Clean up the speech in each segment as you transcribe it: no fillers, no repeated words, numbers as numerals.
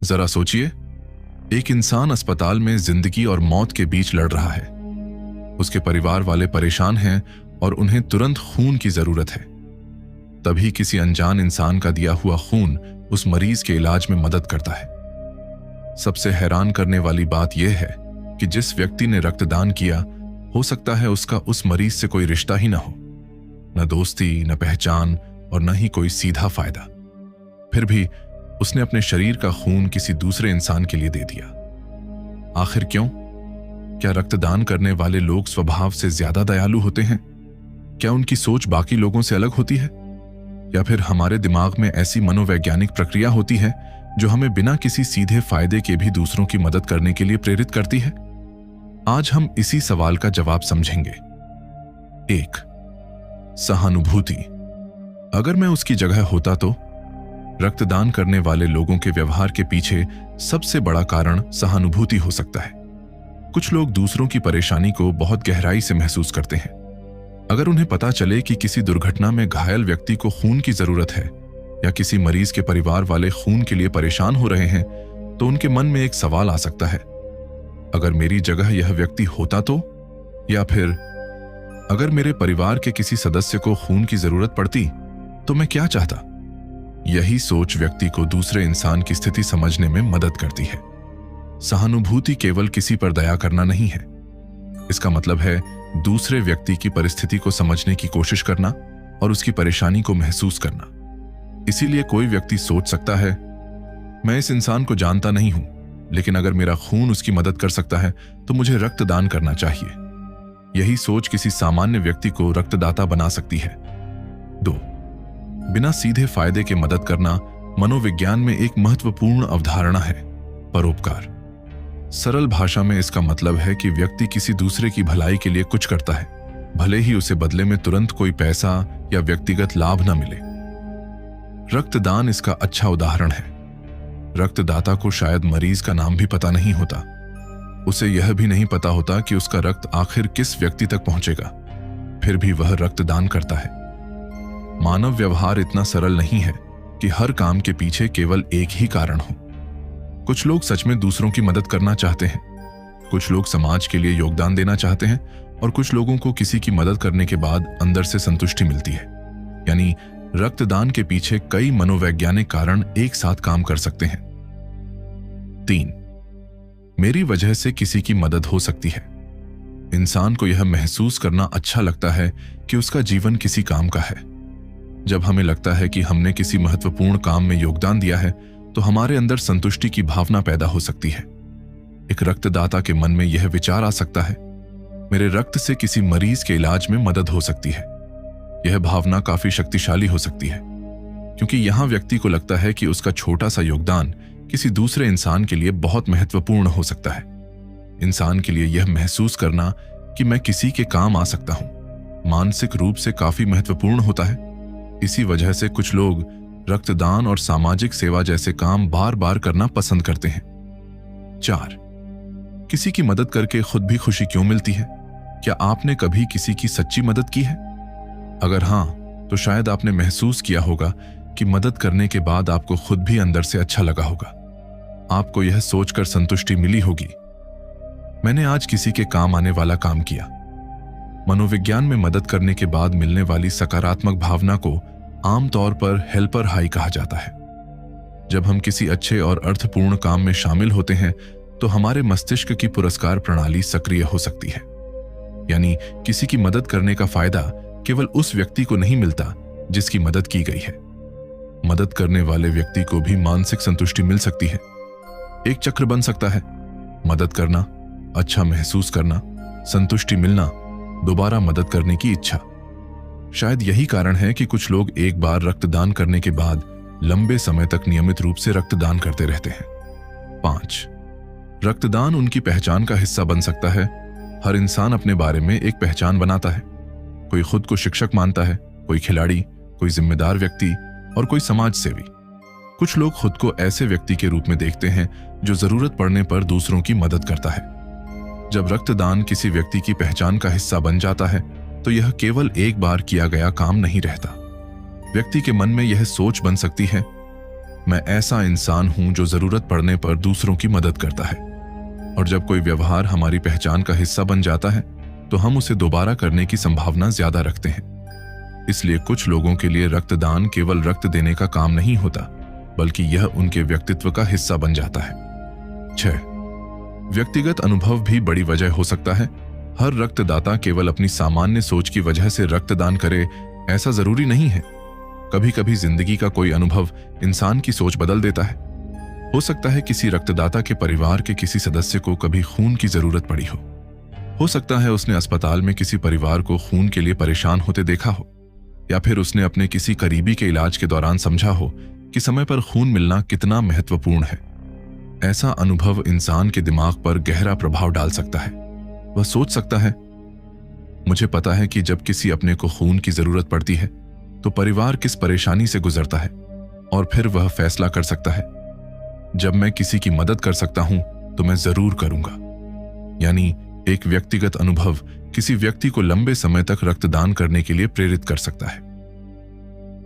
जरा सोचिए, एक इंसान अस्पताल में जिंदगी और मौत के बीच लड़ रहा है। उसके परिवार वाले परेशान हैं और उन्हें तुरंत खून की जरूरत है। तभी किसी अनजान इंसान का दिया हुआ खून उस मरीज के इलाज में मदद करता है। सबसे हैरान करने वाली बात यह है कि जिस व्यक्ति ने रक्तदान किया, हो सकता है उसका उस मरीज से कोई रिश्ता ही ना हो, न दोस्ती, न पहचान और न ही कोई सीधा फायदा। फिर भी उसने अपने शरीर का खून किसी दूसरे इंसान के लिए दे दिया। आखिर क्यों? क्या रक्तदान करने वाले लोग स्वभाव से ज्यादा दयालु होते हैं? क्या उनकी सोच बाकी लोगों से अलग होती है? या फिर हमारे दिमाग में ऐसी मनोवैज्ञानिक प्रक्रिया होती है जो हमें बिना किसी सीधे फायदे के भी दूसरों की मदद करने के लिए प्रेरित करती है? आज हम इसी सवाल का जवाब समझेंगे। 1. सहानुभूति। अगर मैं उसकी जगह होता तो? रक्तदान करने वाले लोगों के व्यवहार के पीछे सबसे बड़ा कारण सहानुभूति हो सकता है। कुछ लोग दूसरों की परेशानी को बहुत गहराई से महसूस करते हैं। अगर उन्हें पता चले कि किसी दुर्घटना में घायल व्यक्ति को खून की जरूरत है या किसी मरीज के परिवार वाले खून के लिए परेशान हो रहे हैं, तो उनके मन में एक सवाल आ सकता है, अगर मेरी जगह यह व्यक्ति होता तो? या फिर अगर मेरे परिवार के किसी सदस्य को खून की जरूरत पड़ती तो मैं क्या चाहता? यही सोच व्यक्ति को दूसरे इंसान की स्थिति समझने में मदद करती है। सहानुभूति केवल किसी पर दया करना नहीं है। इसका मतलब है दूसरे व्यक्ति की परिस्थिति को समझने की कोशिश करना और उसकी परेशानी को महसूस करना। इसीलिए कोई व्यक्ति सोच सकता है, मैं इस इंसान को जानता नहीं हूं, लेकिन अगर मेरा खून उसकी मदद कर सकता है तो मुझे रक्तदान करना चाहिए। यही सोच किसी सामान्य व्यक्ति को रक्तदाता बना सकती है। 2. बिना सीधे फायदे के मदद करना मनोविज्ञान में एक महत्वपूर्ण अवधारणा है, परोपकार। सरल भाषा में इसका मतलब है कि व्यक्ति किसी दूसरे की भलाई के लिए कुछ करता है, भले ही उसे बदले में तुरंत कोई पैसा या व्यक्तिगत लाभ न मिले। रक्तदान इसका अच्छा उदाहरण है। रक्तदाता को शायद मरीज का नाम भी पता नहीं होता। उसे यह भी नहीं पता होता कि उसका रक्त आखिर किस व्यक्ति तक पहुंचेगा, फिर भी वह रक्तदान करता है। मानव व्यवहार इतना सरल नहीं है कि हर काम के पीछे केवल एक ही कारण हो। कुछ लोग सच में दूसरों की मदद करना चाहते हैं, कुछ लोग समाज के लिए योगदान देना चाहते हैं और कुछ लोगों को किसी की मदद करने के बाद अंदर से संतुष्टि मिलती है। यानी रक्तदान के पीछे कई मनोवैज्ञानिक कारण एक साथ काम कर सकते हैं। 3. मेरी वजह से किसी की मदद हो सकती है। इंसान को यह महसूस करना अच्छा लगता है कि उसका जीवन किसी काम का है। जब हमें लगता है कि हमने किसी महत्वपूर्ण काम में योगदान दिया है तो हमारे अंदर संतुष्टि की भावना पैदा हो सकती है। एक रक्तदाता के मन में यह विचार आ सकता है, मेरे रक्त से किसी मरीज के इलाज में मदद हो सकती है। यह भावना काफी शक्तिशाली हो सकती है, क्योंकि यहां व्यक्ति को लगता है कि उसका छोटा सा योगदान किसी दूसरे इंसान के लिए बहुत महत्वपूर्ण हो सकता है। इंसान के लिए यह महसूस करना कि मैं किसी के काम आ सकता हूं, मानसिक रूप से काफी महत्वपूर्ण होता है। इसी वजह से कुछ लोग रक्तदान और सामाजिक सेवा जैसे काम बार बार करना पसंद करते हैं। 4. किसी की मदद करके खुद भी खुशी क्यों मिलती है? क्या आपने कभी किसी की सच्ची मदद की है? अगर हां, तो शायद आपने महसूस किया होगा कि मदद करने के बाद आपको खुद भी अंदर से अच्छा लगा होगा। आपको यह सोचकर संतुष्टि मिली होगी, मैंने आज किसी के काम आने वाला काम किया। मनोविज्ञान में मदद करने के बाद मिलने वाली सकारात्मक भावना को आमतौर पर हेल्पर हाई कहा जाता है। जब हम किसी अच्छे और अर्थपूर्ण काम में शामिल होते हैं तो हमारे मस्तिष्क की पुरस्कार प्रणाली सक्रिय हो सकती है। यानी किसी की मदद करने का फायदा केवल उस व्यक्ति को नहीं मिलता जिसकी मदद की गई है, मदद करने वाले व्यक्ति को भी मानसिक संतुष्टि मिल सकती है। एक चक्र बन सकता है, मदद करना, अच्छा महसूस करना, संतुष्टि मिलना, दोबारा मदद करने की इच्छा। शायद यही कारण है कि कुछ लोग एक बार रक्तदान करने के बाद लंबे समय तक नियमित रूप से रक्तदान करते रहते हैं। 5. रक्तदान उनकी पहचान का हिस्सा बन सकता है। हर इंसान अपने बारे में एक पहचान बनाता है। कोई खुद को शिक्षक मानता है, कोई खिलाड़ी, कोई जिम्मेदार व्यक्ति और कोई समाज सेवी। कुछ लोग खुद को ऐसे व्यक्ति के रूप में देखते हैं जो जरूरत पड़ने पर दूसरों की मदद करता है। जब रक्तदान किसी व्यक्ति की पहचान का हिस्सा बन जाता है तो यह केवल एक बार किया गया काम नहीं रहता। व्यक्ति के मन में यह सोच बन सकती है, मैं ऐसा इंसान हूं जो जरूरत पड़ने पर दूसरों की मदद करता है। और जब कोई व्यवहार हमारी पहचान का हिस्सा बन जाता है तो हम उसे दोबारा करने की संभावना ज्यादा रखते हैं। इसलिए कुछ लोगों के लिए रक्तदान केवल रक्त देने का काम नहीं होता, बल्कि यह उनके व्यक्तित्व का हिस्सा बन जाता है। 6. व्यक्तिगत अनुभव भी बड़ी वजह हो सकता है। हर रक्तदाता केवल अपनी सामान्य सोच की वजह से रक्तदान करे ऐसा जरूरी नहीं है। कभी कभी जिंदगी का कोई अनुभव इंसान की सोच बदल देता है। हो सकता है किसी रक्तदाता के परिवार के किसी सदस्य को कभी खून की जरूरत पड़ी हो सकता है उसने अस्पताल में किसी परिवार को खून के लिए परेशान होते देखा हो, या फिर उसने अपने किसी करीबी के इलाज के दौरान समझा हो कि समय पर खून मिलना कितना महत्वपूर्ण है। ऐसा अनुभव इंसान के दिमाग पर गहरा प्रभाव डाल सकता है। वह सोच सकता है, मुझे पता है कि जब किसी अपने को खून की जरूरत पड़ती है तो परिवार किस परेशानी से गुजरता है, और फिर वह फैसला कर सकता है, जब मैं किसी की मदद कर सकता हूं तो मैं जरूर करूंगा। यानी एक व्यक्तिगत अनुभव किसी व्यक्ति को लंबे समय तक रक्तदान करने के लिए प्रेरित कर सकता है।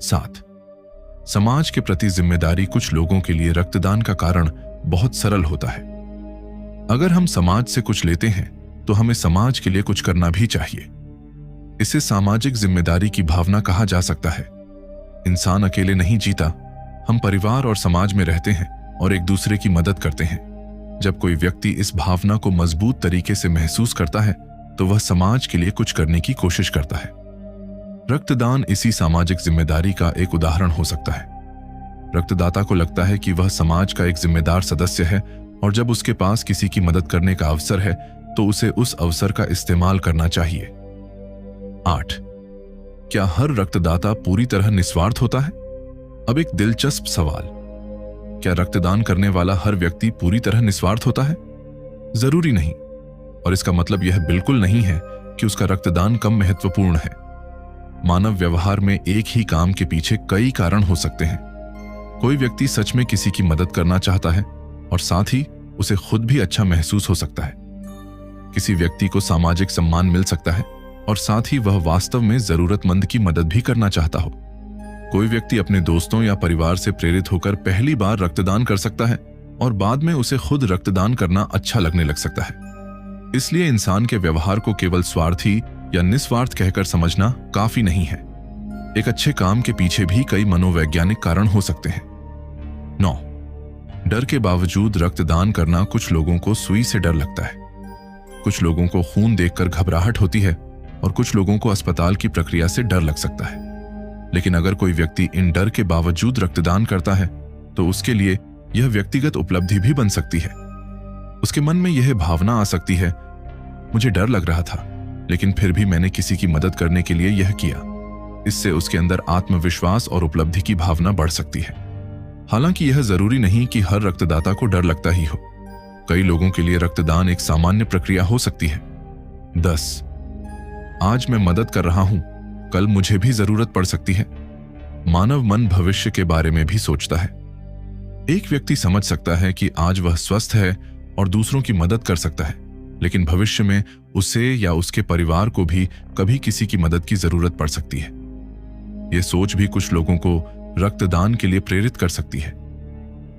7. समाज के प्रति जिम्मेदारी। कुछ लोगों के लिए रक्तदान का कारण बहुत सरल होता है। अगर हम समाज से कुछ लेते हैं तो हमें समाज के लिए कुछ करना भी चाहिए। इसे सामाजिक जिम्मेदारी की भावना कहा जा सकता है। इंसान अकेले नहीं जीता, हम परिवार और समाज में रहते हैं और एक दूसरे की मदद करते हैं। जब कोई व्यक्ति इस भावना को मजबूत तरीके से महसूस करता है तो वह समाज के लिए कुछ करने की कोशिश करता है। रक्तदान इसी सामाजिक जिम्मेदारी का एक उदाहरण हो सकता है। रक्तदाता को लगता है कि वह समाज का एक जिम्मेदार सदस्य है, और जब उसके पास किसी की मदद करने का अवसर है तो उसे उस अवसर का इस्तेमाल करना चाहिए। 8. क्या हर रक्तदाता पूरी तरह निस्वार्थ होता है? अब एक दिलचस्प सवाल, क्या रक्तदान करने वाला हर व्यक्ति पूरी तरह निस्वार्थ होता है? जरूरी नहीं, और इसका मतलब यह बिल्कुल नहीं है कि उसका रक्तदान कम महत्वपूर्ण है। मानव व्यवहार में एक ही काम के पीछे कई कारण हो सकते हैं। कोई व्यक्ति सच में किसी की मदद करना चाहता है और साथ ही उसे खुद भी अच्छा महसूस हो सकता है। किसी व्यक्ति को सामाजिक सम्मान मिल सकता है और साथ ही वह वास्तव में जरूरतमंद की मदद भी करना चाहता हो। कोई व्यक्ति अपने दोस्तों या परिवार से प्रेरित होकर पहली बार रक्तदान कर सकता है और बाद में उसे खुद रक्तदान करना अच्छा लगने लग सकता है। इसलिए इंसान के व्यवहार को केवल स्वार्थी या निस्वार्थ कहकर समझना काफी नहीं है। एक अच्छे काम के पीछे भी कई मनोवैज्ञानिक कारण हो सकते हैं। 9. डर के बावजूद रक्तदान करना। कुछ लोगों को सुई से डर लगता है, कुछ लोगों को खून देखकर घबराहट होती है और कुछ लोगों को अस्पताल की प्रक्रिया से डर लग सकता है। लेकिन अगर कोई व्यक्ति इन डर के बावजूद रक्तदान करता है तो उसके लिए यह व्यक्तिगत उपलब्धि भी बन सकती है। उसके मन में यह भावना आ सकती है, मुझे डर लग रहा था लेकिन फिर भी मैंने किसी की मदद करने के लिए यह किया। इससे उसके अंदर आत्मविश्वास और उपलब्धि की भावना बढ़ सकती है। हालांकि यह जरूरी नहीं कि हर रक्तदाता को डर लगता ही हो। कई लोगों के लिए रक्तदान एक सामान्य प्रक्रिया हो सकती है। 10. आज मैं मदद कर रहा हूं, कल मुझे भी जरूरत पड़ सकती है। मानव मन भविष्य के बारे में भी सोचता है। एक व्यक्ति समझ सकता है कि आज वह स्वस्थ है और दूसरों की मदद कर सकता है, लेकिन भविष्य में उसे या उसके परिवार को भी कभी किसी की मदद की जरूरत पड़ सकती है। यह सोच भी कुछ लोगों को रक्तदान के लिए प्रेरित कर सकती है।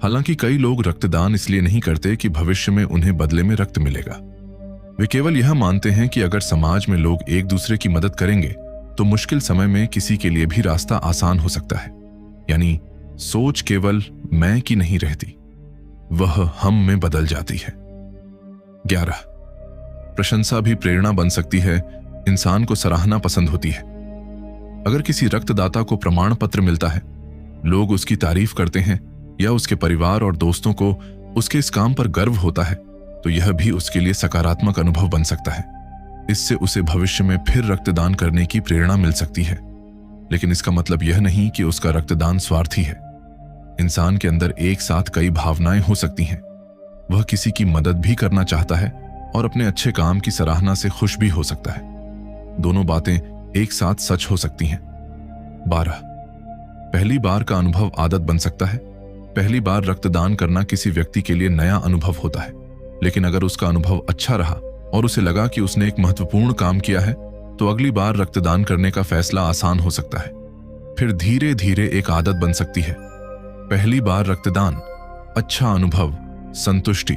हालांकि कई लोग रक्तदान इसलिए नहीं करते कि भविष्य में उन्हें बदले में रक्त मिलेगा। वे केवल यह मानते हैं कि अगर समाज में लोग एक दूसरे की मदद करेंगे तो मुश्किल समय में किसी के लिए भी रास्ता आसान हो सकता है। यानी सोच केवल मैं की नहीं रहती, वह हम में बदल जाती है। 11. प्रशंसा भी प्रेरणा बन सकती है। इंसान को सराहना पसंद होती है। अगर किसी रक्तदाता को प्रमाण पत्र मिलता है, लोग उसकी तारीफ करते हैं या उसके परिवार और दोस्तों को उसके इस काम पर गर्व होता है, तो यह भी उसके लिए सकारात्मक अनुभव बन सकता है। इससे उसे भविष्य में फिर रक्तदान करने की प्रेरणा मिल सकती है। लेकिन इसका मतलब यह नहीं कि उसका रक्तदान स्वार्थी है। इंसान के अंदर एक साथ कई भावनाएं हो सकती हैं। वह किसी की मदद भी करना चाहता है और अपने अच्छे काम की सराहना से खुश भी हो सकता है। दोनों बातें एक साथ सच हो सकती हैं। 12. पहली बार का अनुभव आदत बन सकता है। पहली बार रक्तदान करना किसी व्यक्ति के लिए नया अनुभव होता है, लेकिन अगर उसका अनुभव अच्छा रहा और उसे लगा कि उसने एक महत्वपूर्ण काम किया है, तो अगली बार रक्तदान करने का फैसला आसान हो सकता है। फिर धीरे धीरे एक आदत बन सकती है। पहली बार रक्तदान, अच्छा अनुभव, संतुष्टि,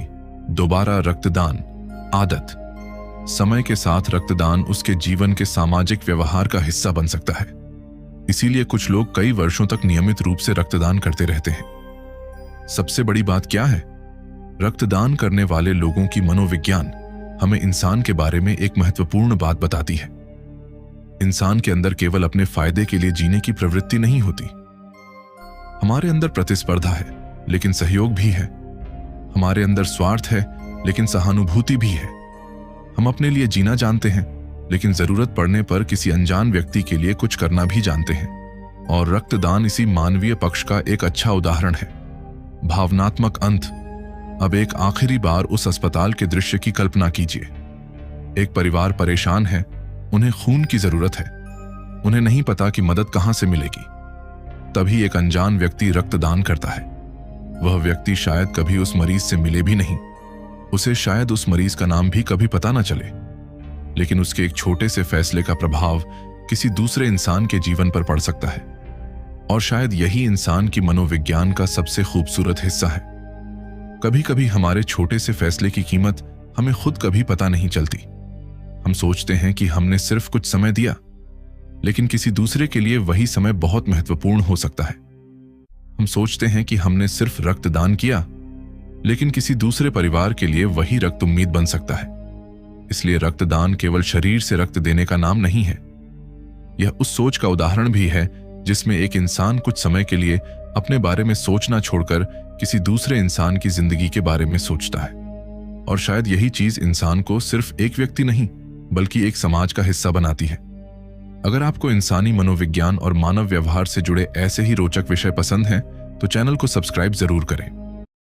दोबारा रक्तदान, आदत। समय के साथ रक्तदान उसके जीवन के सामाजिक व्यवहार का हिस्सा बन सकता है। इसीलिए कुछ लोग कई वर्षों तक नियमित रूप से रक्तदान करते रहते हैं। सबसे बड़ी बात क्या है? रक्तदान करने वाले लोगों की मनोविज्ञान हमें इंसान के बारे में एक महत्वपूर्ण बात बताती है। इंसान के अंदर केवल अपने फायदे के लिए जीने की प्रवृत्ति नहीं होती। हमारे अंदर प्रतिस्पर्धा है, लेकिन सहयोग भी है। हमारे अंदर स्वार्थ है, लेकिन सहानुभूति भी है। हम अपने लिए जीना जानते हैं, लेकिन जरूरत पड़ने पर किसी अनजान व्यक्ति के लिए कुछ करना भी जानते हैं। और रक्तदान इसी मानवीय पक्ष का एक अच्छा उदाहरण है। भावनात्मक अंत। अब एक आखिरी बार उस अस्पताल के दृश्य की कल्पना कीजिए। एक परिवार परेशान है, उन्हें खून की जरूरत है। उन्हें नहीं पता कि मदद कहां से मिलेगी। तभी एक अनजान व्यक्ति रक्तदान करता है। वह व्यक्ति शायद कभी उस मरीज से मिले भी नहीं, उसे शायद उस मरीज का नाम भी कभी पता न चले, लेकिन उसके एक छोटे से फैसले का प्रभाव किसी दूसरे इंसान के जीवन पर पड़ सकता है। और शायद यही इंसान की मनोविज्ञान का सबसे खूबसूरत हिस्सा है। कभी कभी हमारे छोटे से फैसले की कीमत हमें खुद कभी पता नहीं चलती। हम सोचते हैं कि हमने सिर्फ कुछ समय दिया, लेकिन किसी दूसरे के लिए वही समय बहुत महत्वपूर्ण हो सकता है। हम सोचते हैं कि हमने सिर्फ रक्तदान किया, लेकिन किसी दूसरे परिवार के लिए वही रक्त उम्मीद बन सकता है। इसलिए रक्तदान केवल शरीर से रक्त देने का नाम नहीं है। यह उस सोच का उदाहरण भी है जिसमें एक इंसान कुछ समय के लिए अपने बारे में सोचना छोड़कर किसी दूसरे इंसान की जिंदगी के बारे में सोचता है। और शायद यही चीज इंसान को सिर्फ एक व्यक्ति नहीं, बल्कि एक समाज का हिस्सा बनाती है। अगर आपको इंसानी मनोविज्ञान और मानव व्यवहार से जुड़े ऐसे ही रोचक विषय पसंद हैं, तो चैनल को सब्सक्राइब जरूर करें।